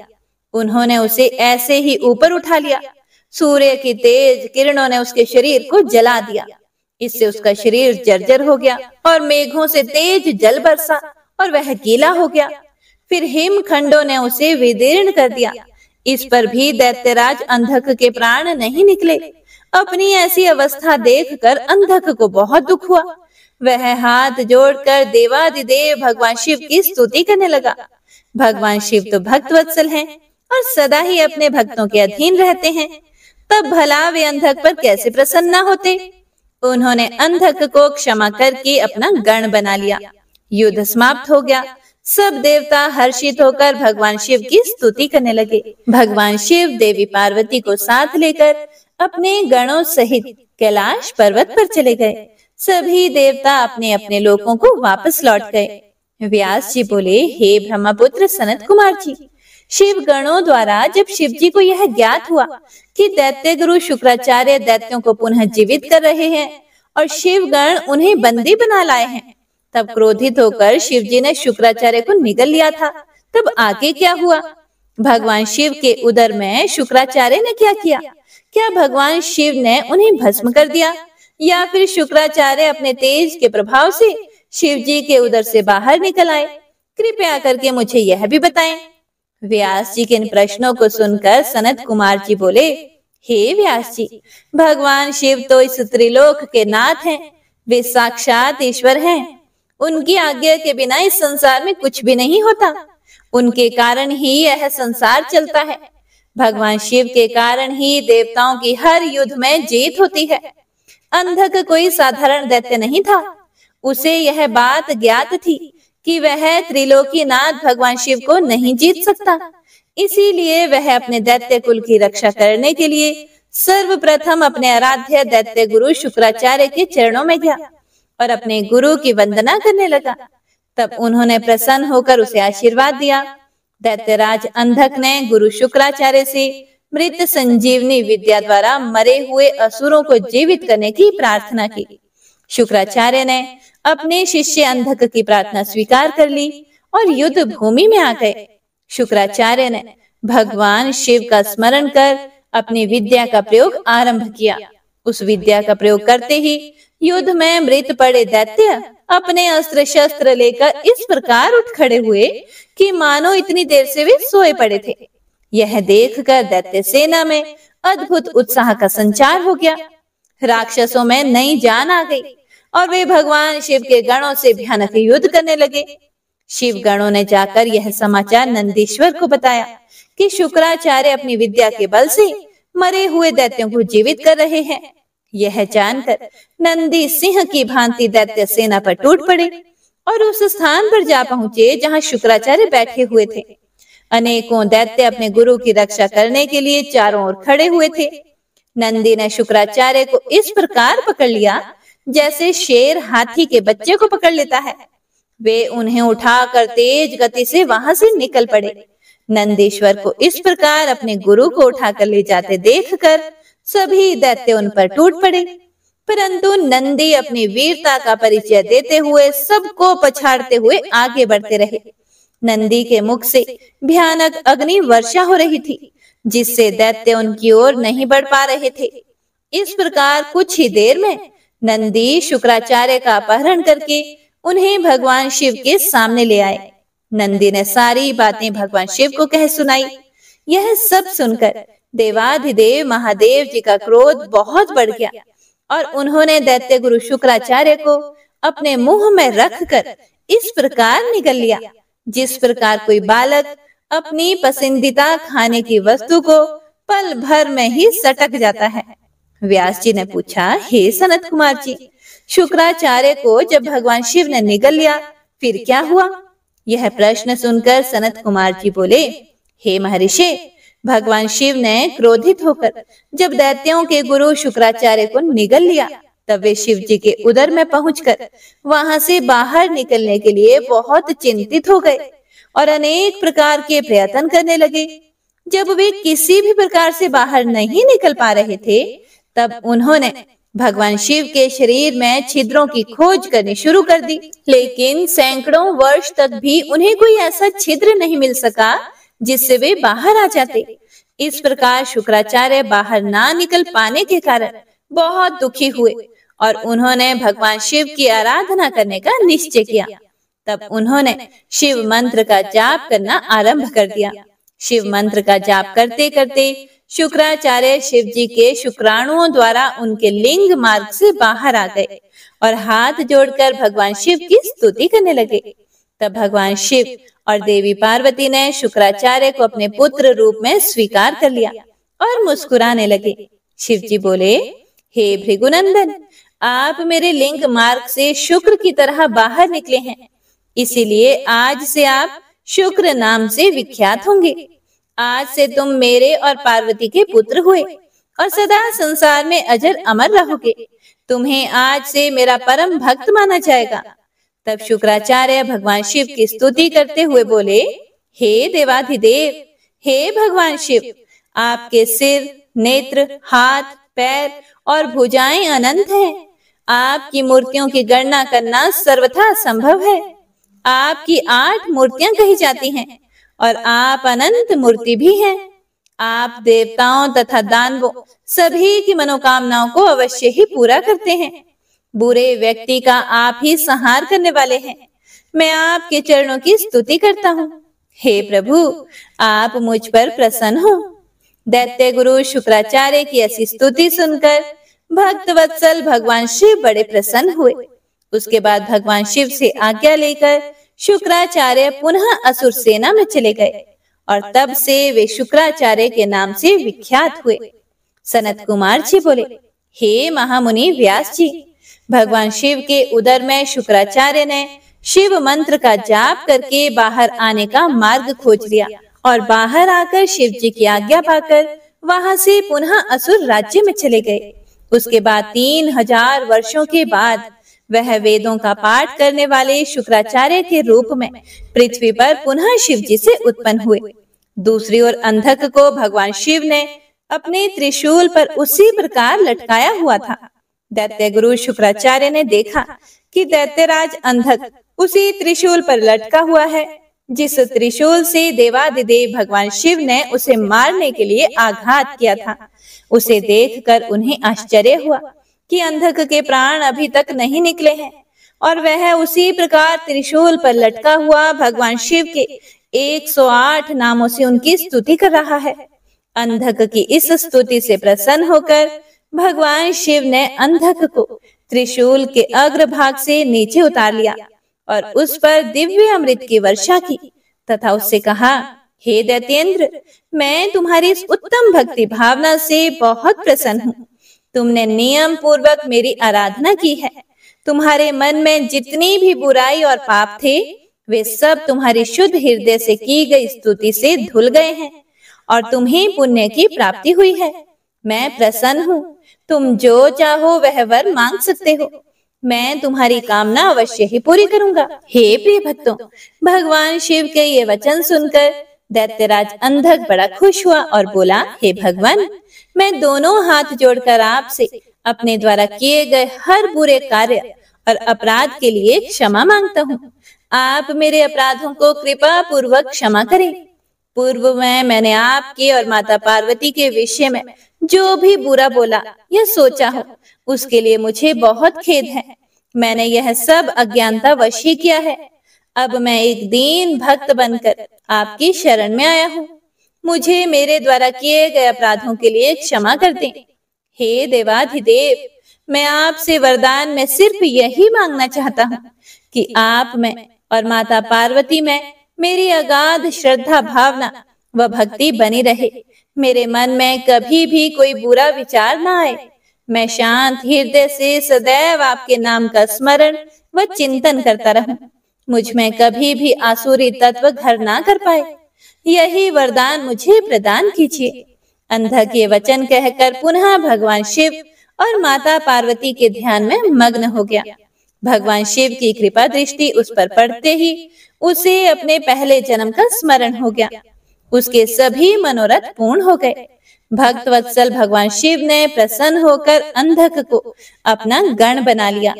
उन्होंने उसे ऐसे ही ऊपर उठा लिया। सूर्य की तेज किरणों ने उसके शरीर को जला दिया। इससे उसका शरीर जर्जर हो गया और मेघों से तेज जल बरसा और वह गीला हो गया। फिर हिमखंडों ने उसे विदीर्ण कर दिया। इस पर भी दैत्यराज अंधक के प्राण नहीं निकले। अपनी ऐसी अवस्था देखकर अंधक को बहुत दुख हुआ। वह हाथ जोड़कर देवादिदेव भगवान शिव की स्तुति करने लगा। भगवान शिव तो भक्त वत्सल हैं और सदा ही अपने भक्तों के अधीन रहते हैं, तब भला वे अंधक पर कैसे प्रसन्न न होते। उन्होंने अंधक को क्षमा करके अपना गण बना लिया। युद्ध समाप्त हो गया। सब देवता हर्षित होकर भगवान शिव की स्तुति करने लगे। भगवान शिव देवी पार्वती को साथ लेकर अपने गणों सहित कैलाश पर्वत पर चले गए। सभी देवता अपने अपने लोकों को वापस लौट गए। व्यास जी बोले, हे ब्रह्मपुत्र सनत कुमार जी, शिव गणों द्वारा जब शिव जी को यह ज्ञात हुआ कि दैत्य गुरु शुक्राचार्य दैत्यों को पुनः जीवित कर रहे हैं और शिव गण उन्हें बंदी बना लाए हैं, तब क्रोधित होकर शिव जी ने शुक्राचार्य को निगल लिया था। तब आगे क्या हुआ? भगवान शिव के उदर में शुक्राचार्य ने क्या किया? क्या भगवान शिव ने उन्हें भस्म कर दिया या फिर शुक्राचार्य अपने तेज के प्रभाव से शिव जी के उदर से बाहर निकल आए? कृपया करके मुझे यह भी बताएं। व्यास जी के इन प्रश्नों को सुनकर सनत कुमार जी बोले, हे व्यास जी, भगवान शिव तो इस त्रिलोक के नाथ हैं। वे साक्षात ईश्वर हैं। उनकी आज्ञा के बिना इस संसार में कुछ भी नहीं होता। उनके कारण ही यह संसार चलता है। भगवान शिव के कारण ही देवताओं की हर युद्ध में जीत होती है। अंधक कोई साधारण दैत्य नहीं था। उसे यह बात ज्ञात थी कि वह त्रिलोकीनाथ भगवान शिव को नहीं जीत सकता। इसीलिए वह अपने दैत्य कुल की रक्षा करने के लिए सर्वप्रथम अपने आराध्य दैत्य गुरु शुक्राचार्य के चरणों में गया और अपने गुरु की वंदना करने लगा। तब उन्होंने प्रसन्न होकर उसे आशीर्वाद दिया। दैत्यराज अंधक ने गुरु शुक्राचार्य से मृत संजीवनी विद्या द्वारा मरे हुए असुरों को जीवित करने की प्रार्थना की। शुक्राचार्य ने अपने शिष्य अंधक की प्रार्थना स्वीकार कर ली और युद्ध भूमि में आ गए। शुक्राचार्य ने भगवान शिव का स्मरण कर अपनी विद्या का प्रयोग आरंभ किया। उस विद्या का प्रयोग करते ही युद्ध में मृत पड़े दैत्य अपने अस्त्र शस्त्र लेकर इस प्रकार उठ खड़े हुए कि मानो इतनी देर से वे सोए पड़े थे। यह देखकर दैत्य सेना में अद्भुत उत्साह का संचार हो गया। राक्षसों में नई जान आ गई और वे भगवान शिव के गणों से भयानक युद्ध करने लगे। शिव गणों ने जाकर यह समाचार नंदीश्वर को बताया कि शुक्राचार्य अपनी विद्या के बल से मरे हुए दैत्यों को जीवित कर रहे हैं। यह जानकर नंदी सिंह की भांति दैत्य सेना पर टूट पड़े और उस स्थान पर जा पहुंचे जहां शुक्राचार्य बैठे हुए थे। अनेकों दैत्य अपने गुरु की रक्षा करने के लिए चारों ओर खड़े हुए थे। नंदी ने शुक्राचार्य को इस प्रकार पकड़ लिया जैसे शेर हाथी के बच्चे को पकड़ लेता है। वे उन्हें उठाकर तेज गति से वहां से निकल पड़े। नंदीश्वर को इस प्रकार अपने गुरु को उठाकर ले जाते देखकर सभी दैत्य उन पर टूट पड़े, परंतु नंदी अपनी वीरता का परिचय देते हुए सबको पछाड़ते हुए आगे बढ़ते रहे। नंदी के मुख से भयानक अग्नि वर्षा हो रही थी, जिससे दैत्य उनकी ओर नहीं बढ़ पा रहे थे। इस प्रकार कुछ ही देर में नंदी शुक्राचार्य का अपहरण करके उन्हें भगवान शिव के सामने ले आए। नंदी ने सारी बातें भगवान शिव को कह सुनाई। यह सब सुनकर देवाधिदेव महादेव जी का क्रोध बहुत बढ़ गया और उन्होंने दैत्य गुरु शुक्राचार्य को अपने मुंह में रखकर इस प्रकार निगल लिया जिस प्रकार कोई बालक अपनी पसंदीदा खाने की वस्तु को पल भर में ही सटक जाता है। व्यास जी ने पूछा, हे सनत कुमार जी, शुक्राचार्य को जब भगवान शिव ने निगल लिया फिर क्या हुआ? यह प्रश्न सुनकर सनत कुमार जी बोले, हे महर्षि, भगवान शिव ने क्रोधित होकर जब दैत्यों के गुरु शुक्राचार्य को निगल लिया तब वे शिव जी के उदर में पहुंचकर वहां से बाहर निकलने के लिए बहुत चिंतित हो गए और अनेक प्रकार के प्रयत्न करने लगे। जब वे किसी भी प्रकार से बाहर नहीं निकल पा रहे थे तब उन्होंने भगवान शिव के शरीर में छिद्रों की खोज करनी शुरू कर दी, लेकिन सैकड़ों वर्ष तक भी उन्हें कोई ऐसा छिद्र नहीं मिल सका जिससे वे बाहर आ जाते। इस प्रकार शुक्राचार्य बाहर ना निकल पाने के कारण बहुत दुखी हुए और उन्होंने भगवान शिव की आराधना करने का निश्चय किया। तब उन्होंने शिव मंत्र का जाप करना आरंभ कर दिया। शिव मंत्र का जाप करते करते शुक्राचार्य शिव जी के शुक्राणुओं द्वारा उनके लिंग मार्ग से बाहर आ गए और हाथ जोड़कर भगवान शिव की स्तुति करने लगे। तब भगवान शिव और देवी पार्वती ने शुक्राचार्य को अपने पुत्र रूप में स्वीकार कर लिया और मुस्कुराने लगे। शिव जी बोले, हे भृगुनंदन, आप मेरे लिंग मार्ग से शुक्र की तरह बाहर निकले हैं, इसीलिए आज से आप शुक्र नाम से विख्यात होंगे। आज से तुम मेरे और पार्वती के पुत्र हुए और सदा संसार में अजर अमर रहोगे। तुम्हें आज से मेरा परम भक्त माना जाएगा। तब शुक्राचार्य भगवान शिव की स्तुति करते हुए बोले, हे देवाधिदेव, हे भगवान शिव, आपके सिर, नेत्र, हाथ, पैर और भुजाएं अनंत हैं। आपकी मूर्तियों की गणना करना सर्वथा संभव है। आपकी 8 मूर्तियां कही जाती हैं और आप अनंत मूर्ति भी हैं। आप देवताओं तथा दानवों सभी की मनोकामनाओं को अवश्य ही पूरा करते हैं। बुरे व्यक्ति का आप ही संहार करने वाले हैं। मैं आपके चरणों की स्तुति करता हूँ। हे प्रभु, आप मुझ पर प्रसन्न हो। दैत्य गुरु शुक्राचार्य की ऐसी स्तुति सुनकर भक्त वत्सल भगवान शिव बड़े प्रसन्न हुए। उसके बाद भगवान शिव से आज्ञा लेकर शुक्राचार्य पुनः असुर सेना में चले गए और तब से वे शुक्राचार्य के नाम से विख्यात हुए। सनत कुमार जी बोले, हे महामुनि व्यास जी, भगवान शिव के उदर में शुक्राचार्य ने शिव मंत्र का जाप करके बाहर आने का मार्ग खोज लिया और बाहर आकर शिव जी की आज्ञा पाकर वहां से पुनः असुर राज्य में चले गए। उसके बाद 3000 वर्षों के बाद वह वेदों का पाठ करने वाले शुक्राचार्य के रूप में पृथ्वी पर पुनः शिव जी से उत्पन्न हुए। दूसरी ओर अंधक को भगवान शिव ने अपने त्रिशूल पर उसी प्रकार लटकाया हुआ था। दैत्य गुरु शुक्राचार्य ने देखा कि दैत्यराज अंधक उसी त्रिशूल पर लटका हुआ है जिस त्रिशूल से देवादिदेव भगवान शिव ने उसे मारने के लिए आघात किया था। उसे देखकर उन्हें आश्चर्य हुआ कि अंधक के प्राण अभी तक नहीं निकले हैं और वह उसी प्रकार त्रिशूल पर लटका हुआ भगवान शिव के 108 नामों से उनकी स्तुति कर रहा है। अंधक की इस स्तुति से प्रसन्न होकर भगवान शिव ने अंधक को त्रिशूल के अग्रभाग से नीचे उतार लिया और उस पर दिव्य अमृत की वर्षा की तथा उससे कहा, हे दैत्येंद्र, मैं तुम्हारी इस उत्तम भक्ति भावना से बहुत प्रसन्न हूँ। तुमने नियम पूर्वक मेरी आराधना की है। तुम्हारे मन में जितनी भी बुराई और पाप थे वे सब तुम्हारी शुद्ध हृदय से की गई स्तुति से धुल गए हैं और तुम्हें पुण्य की प्राप्ति हुई है। मैं प्रसन्न हूँ। तुम जो चाहो वह वर मांग सकते हो। मैं तुम्हारी कामना अवश्य ही पूरी करूंगा। हे प्रिय भक्तों, भगवान शिव के ये वचन सुनकर दैत्यराज अंधक बड़ा खुश हुआ और बोला, हे भगवान, मैं दोनों हाथ जोड़कर आपसे अपने द्वारा किए गए हर बुरे कार्य और अपराध के लिए क्षमा मांगता हूँ। आप मेरे अपराधों को कृपा पूर्वक क्षमा करें। पूर्व में मैंने आपके और माता पार्वती के विषय में जो भी बुरा बोला या सोचा हो उसके लिए मुझे बहुत खेद है। मैंने यह सब अज्ञानता वश ही किया है। अब मैं एक दीन भक्त बनकर आपकी शरण में आया हूँ। मुझे मेरे द्वारा किए गए अपराधों के लिए क्षमा कर दें। हे देवाधिदेव, मैं आपसे वरदान में सिर्फ यही मांगना चाहता हूँ कि आप में और माता पार्वती में मेरी अगाध श्रद्धा भावना व भक्ति बनी रहे। मेरे मन में कभी भी कोई बुरा विचार न आए। मैं शांत हृदय से सदैव आपके नाम का स्मरण व चिंतन करता रहूं। मुझ में कभी भी आसुरी तत्व घर ना कर पाए। यही वरदान मुझे प्रदान कीजिए। अंधक ये वचन कहकर पुनः भगवान शिव और माता पार्वती के ध्यान में मग्न हो गया। भगवान शिव की कृपा दृष्टि उस पर पड़ते ही उसे अपने पहले जन्म का स्मरण हो गया। उसके सभी मनोरथ पूर्ण हो गए। भक्त वत्सल भगवान शिव ने प्रसन्न होकर अंधक को अपना गण बना लिया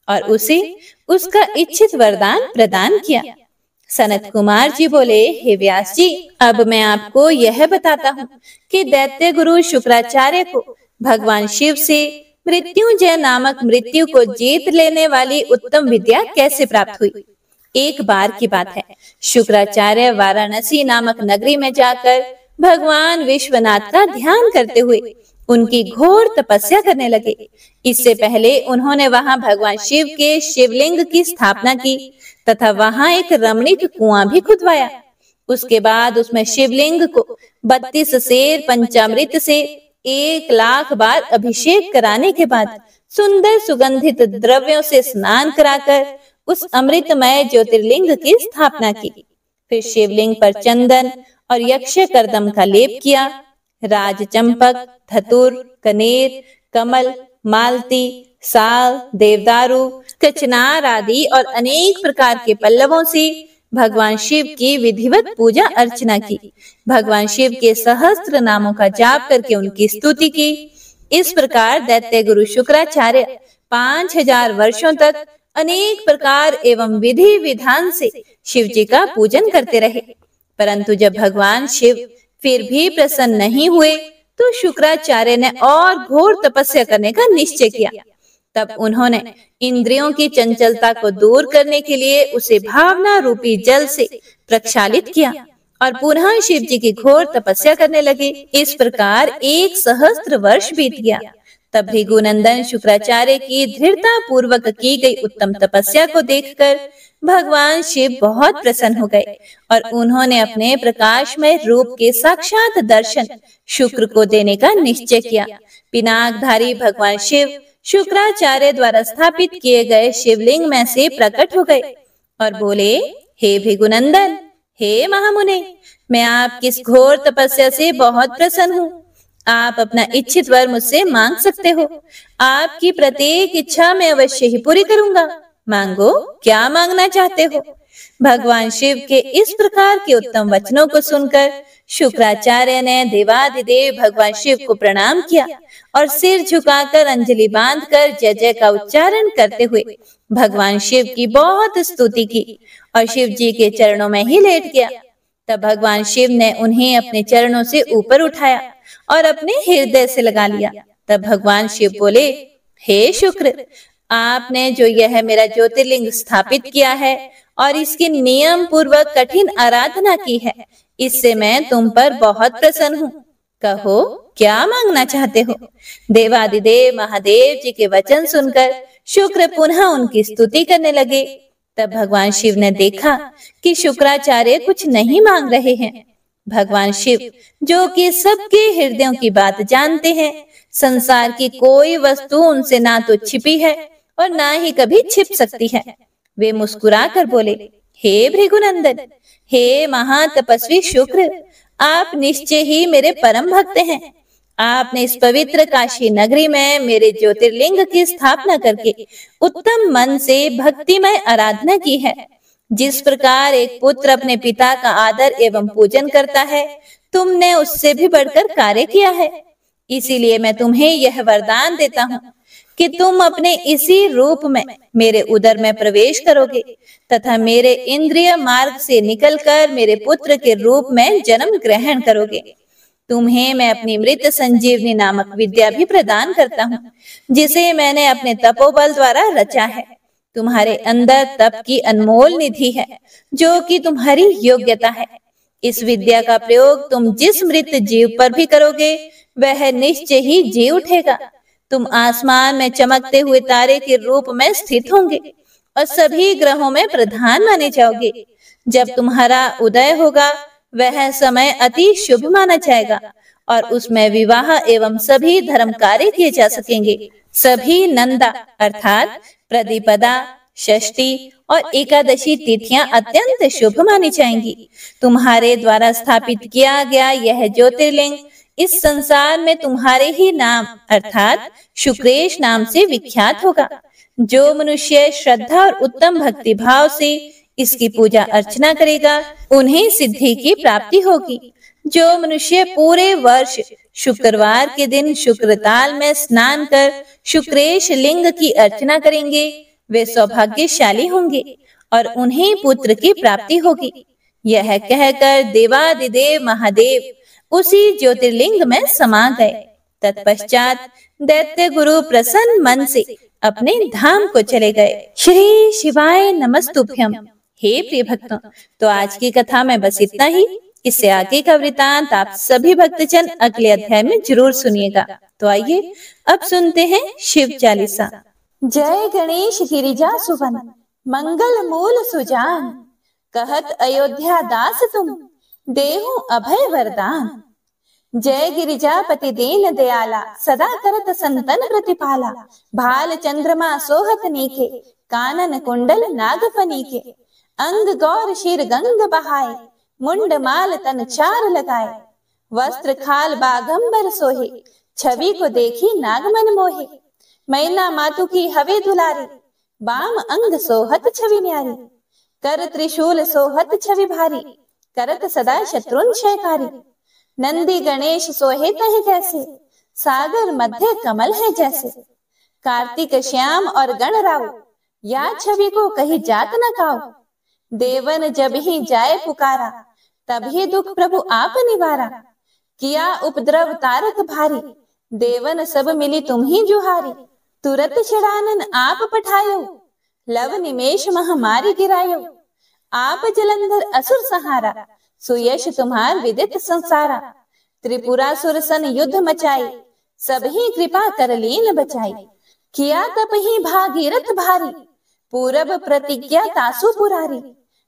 और उसे उसका इच्छित वरदान प्रदान किया। सनत कुमार जी बोले, हे व्यास जी, अब मैं आपको यह बताता हूँ कि दैत्य गुरु शुक्राचार्य को भगवान शिव से मृत्युंजय नामक मृत्यु को जीत लेने वाली उत्तम विद्या कैसे प्राप्त हुई। एक बार की बात है, शुक्राचार्य वाराणसी नामक नगरी में जाकर भगवान विश्वनाथ का ध्यान करते हुए उनकी घोर तपस्या करने लगे। इससे पहले उन्होंने वहां भगवान शिव के शिवलिंग की स्थापना की तथा वहां एक रमणीक कुआं भी खुदवाया। उसके बाद उसमें शिवलिंग को 32 सेर पंचामृत से 1,00,000 बार अभिषेक कराने के बाद सुंदर सुगंधित द्रव्यों से स्नान कराकर उस अमृतमय ज्योतिर्लिंग की स्थापना की। फिर शिवलिंग पर चंदन और यक्ष कर्दम का लेप किया। राज चंपक, धतुर, कनेर, कमल, मालती, साल, देवदारू, कचनार आदि और अनेक प्रकार के पल्लवों से भगवान शिव की विधिवत पूजा अर्चना की। भगवान शिव के सहस्त्र नामों का जाप करके उनकी स्तुति की। इस प्रकार दैत्य गुरु शुक्राचार्य 5000 वर्षों तक अनेक प्रकार एवं विधि विधान से शिव जी का पूजन करते रहे। परंतु जब भगवान शिव फिर भी प्रसन्न नहीं हुए तो शुक्राचार्य ने और घोर तपस्या करने का निश्चय किया। तब उन्होंने इंद्रियों की चंचलता को दूर करने के लिए उसे भावना रूपी जल से प्रक्षालित किया और पुनः शिव जी की घोर तपस्या करने लगे। इस प्रकार 1 सहस्त्र वर्ष बीत गया। तब भृगुनंदन शुक्राचार्य की दृढ़ता पूर्वक की गई उत्तम तपस्या को देखकर भगवान शिव बहुत प्रसन्न हो गए और उन्होंने अपने प्रकाशमय रूप के साक्षात दर्शन शुक्र को देने का निश्चय किया। पिनाकधारी भगवान शिव शुक्राचार्य द्वारा स्थापित किए गए शिवलिंग में से प्रकट हो गए और बोले, हे भृगुनंदन, हे महामुने, मैं आपकी इस घोर तपस्या से बहुत प्रसन्न हूँ। आप अपना इच्छित वर मुझसे मांग सकते हो। आपकी प्रत्येक इच्छा मैं अवश्य ही पूरी करूंगा। मांगो, क्या मांगना चाहते हो? भगवान शिव के इस प्रकार के उत्तम वचनों को सुनकर शुक्राचार्य ने देवाधिदेव भगवान शिव को प्रणाम किया और सिर झुकाकर अंजलि बांधकर जय जय का उच्चारण करते हुए भगवान शिव की बहुत स्तुति की और शिव जी के चरणों में ही लेट गया। तब भगवान शिव ने उन्हें अपने चरणों से ऊपर उठाया और अपने हृदय से लगा लिया। तब भगवान शिव बोले, हे शुक्र, आपने जो यह मेरा ज्योतिर्लिंग स्थापित किया है और इसकी नियम पूर्वक कठिन आराधना की है, इससे मैं तुम पर बहुत प्रसन्न हूँ। कहो, क्या मांगना चाहते हो? देवादिदेव महादेव जी के वचन सुनकर शुक्र पुनः उनकी स्तुति करने लगे। तब भगवान शिव ने देखा कि शुक्राचार्य कुछ नहीं मांग रहे हैं। भगवान शिव, जो कि सबके हृदयों की बात जानते हैं, संसार की कोई वस्तु उनसे ना तो छिपी है और ना ही कभी छिप सकती है, वे मुस्कुराकर बोले, हे भृगुनंदन, हे महातपस्वी शुक्र, आप निश्चय ही मेरे परम भक्त हैं। आपने इस पवित्र काशी नगरी में मेरे ज्योतिर्लिंग की स्थापना करके उत्तम मन से भक्तिमय आराधना की है। जिस प्रकार एक पुत्र अपने पिता का आदर एवं पूजन करता है, तुमने उससे भी बढ़कर कार्य किया है। इसीलिए मैं तुम्हें यह वरदान देता हूँ कि तुम अपने इसी रूप में मेरे उदर में प्रवेश करोगे तथा मेरे इंद्रिय मार्ग से निकलकर मेरे पुत्र के रूप में जन्म ग्रहण करोगे। तुम्हें मैं अपनी मृत संजीवनी नामक विद्या भी प्रदान करता हूँ, जिसे मैंने अपने तपोबल द्वारा रचा है। तुम्हारे अंदर तप की अनमोल निधि है, जो कि तुम्हारी योग्यता है। इस विद्या का प्रयोग तुम जिस मृत जीव पर भी करोगे, वह निश्चय ही जी उठेगा। तुम आसमान में चमकते हुए तारे के रूप में स्थित होंगे और सभी ग्रहों में प्रधान माने जाओगे। जब तुम्हारा उदय होगा, वह समय अति शुभ माना जाएगा और उसमें विवाह एवं सभी धर्म कार्य किए जा सकेंगे। सभी नंदा अर्थात प्रतिपदा, षष्ठी और एकादशी तिथियां अत्यंत शुभ मानी जाएंगी। तुम्हारे द्वारा स्थापित किया गया यह ज्योतिर्लिंग इस संसार में तुम्हारे ही नाम अर्थात शुक्रेश नाम से विख्यात होगा। जो मनुष्य श्रद्धा और उत्तम भक्ति भाव से इसकी पूजा अर्चना करेगा, उन्हें सिद्धि की प्राप्ति होगी। जो मनुष्य पूरे वर्ष शुक्रवार के दिन शुक्रताल में स्नान कर शुक्रेश लिंग की अर्चना करेंगे, वे सौभाग्यशाली होंगे और उन्हें पुत्र की प्राप्ति होगी। यह कहकर देवादिदेव महादेव उसी ज्योतिर्लिंग में समा गए। तत्पश्चात दैत्य गुरु प्रसन्न मन से अपने धाम को चले गए। श्री शिवाय नमस्तुभ्यम। हे प्रिय भक्तों, तो आज की कथा में बस इतना ही। इससे आगे का वृतांत आप सभी भक्तजन अगले अध्याय में जरूर सुनिएगा। तो आइए अब सुनते हैं शिव चालीसा। जय गणेश गिरिजा सुवन, मंगल मूल सुजान, कहत अयोध्या दास तुम, देहु अभय वरदान। जय गिरिजापति दीन दयाला, सदा करत संतन प्रतिपाला। भाल चंद्रमा सोहत नीके, कानन कुंडल नागफनी के। अंग गौर शीर गंग बहाए, मुंड माल तन चार लगाए। वस्त्र खाल बागंबर सोहे, छवि को देखी नागमन मोहे। मैना मातु की हवे दुलारी, बाम अंग सोहत छवि न्यारी। कर त्रिशूल सोहत छवि भारी, करत सदा शत्रुन क्षयकारी। नंदी गणेश सोहे तह कैसे, सागर मध्य कमल है जैसे। कार्तिक श्याम और गणराव, या छवि को कही जात न काओ। देवन जब ही जाए पुकारा, तभी दुख प्रभु आप निवारा। किया उपद्रव तारक भारी, देवन सब मिली तुम ही जुहारी। तुरत षडानन आप पठायो, लव निमेष महामारी गिरायो। आप जलंधर असुर सहारा, सुयश तुम्हार विदित संसारा। त्रिपुरासुर सन युद्ध मचाई, सबही कृपा कर लीन बचाई। किया तप ही भागीरथ भारी, पूरब प्रतिज्ञा तासु पुरारी।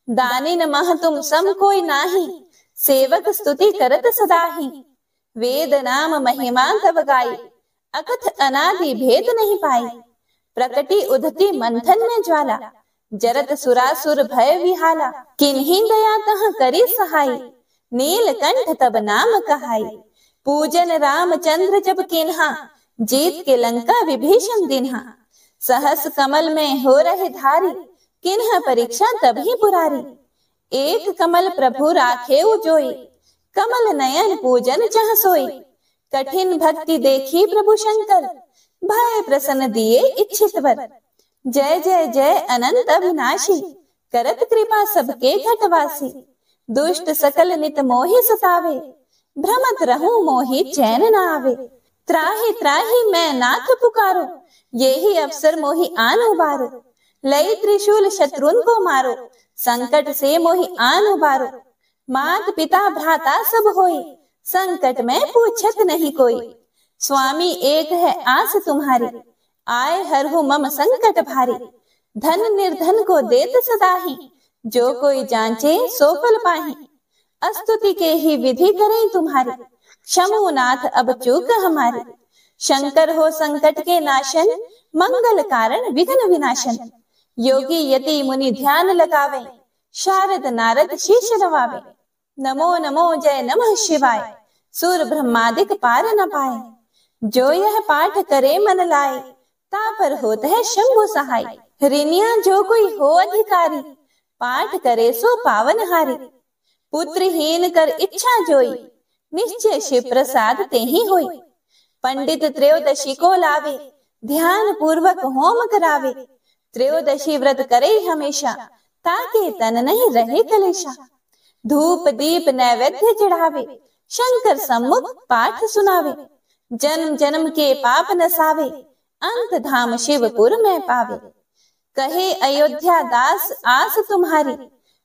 दानिन मह तुम सम कोई नाही, सेवक स्तुति करत सदाही। वेद नाम महिमा तब गाई, अकथ अनादि भेद नहीं पाई। प्रकटी उधती मंथन में ज्वाला, जरत सुरासुर भय विहाला। किन्हीं दया तह करी सहाई, नीलकंठ तब नाम कहाई। पूजन रामचंद्र जब किन्हा, जीत के लंका विभीषण दिन्हा। सहस कमल में हो रहे धारी, किन्ह परीक्षा तभी पुरारी। एक कमल प्रभु राखे जोई, कमल नयन पूजन चह सोई। कठिन भक्ति देखी प्रभु शंकर, भय प्रसन्न दिए इच्छित वर। जय जय जय अनंत अविनाशी, करत कृपा सबके घटवासी। दुष्ट सकल नित मोहि सतावे, भ्रमत रहूं मोहि चैन न आवे। त्राहि त्राहि मैं नाथ पुकारो, यही अवसर मोहि आन उबारो। लई त्रिशूल शत्रुन को मारो, संकट से मोहि आन उबारो। मात पिता भ्राता सब होई, संकट में पूछत नहीं कोई। स्वामी एक है आस तुम्हारी, आए हरहु मम संकट भारी। धन निर्धन को देत सदाही, जो कोई जांचे सो फल पाही। अस्तुति के ही विधि करें तुम्हारी, क्षमो नाथ अब चूक हमारी। शंकर हो संकट के नाशन, मंगल कारण विघ्न विनाशन। योगी यति मुनि ध्यान लगावे, शारद नारद शीश नवावे। नमो नमो जय नमः शिवाय, सुर ब्रह्मादिक पार न पाए। जो यह पाठ करे मन लाए, तापर होत है शंभु सहाय। ऋणिया जो कोई हो अधिकारी, पाठ करे सो पावन हारी। पुत्रहीन कर इच्छा जोई, निश्चय शिव प्रसाद ते ही होई। पंडित त्रयोदशी को लावे, ध्यान पूर्वक होम करावे। त्रयोदशी व्रत करे हमेशा, ताके तन नहीं रहे कलेशा। धूप दीप नैवेद्य चढ़ावे, शंकर सम्मुख पाठ सुनावे। जन्म जन्म के पाप नसावे, अंत धाम शिवपुर में पावे। कहे अयोध्या दास आस तुम्हारी,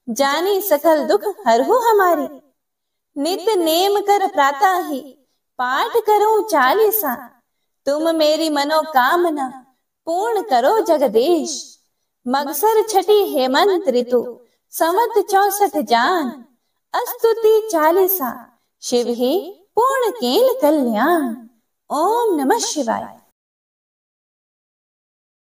जानी सकल दुख हरहु हमारी। नित नेम कर प्रातः ही, पाठ करो चालीसा। तुम मेरी मनोकामना, पूर्ण करो जगदीश। मगसर छठी हेमंत ऋतु, संवत 64 जान। अस्तुति चालीसा, शिव ही पूर्ण कील कल्याण। ओम नमः शिवाय।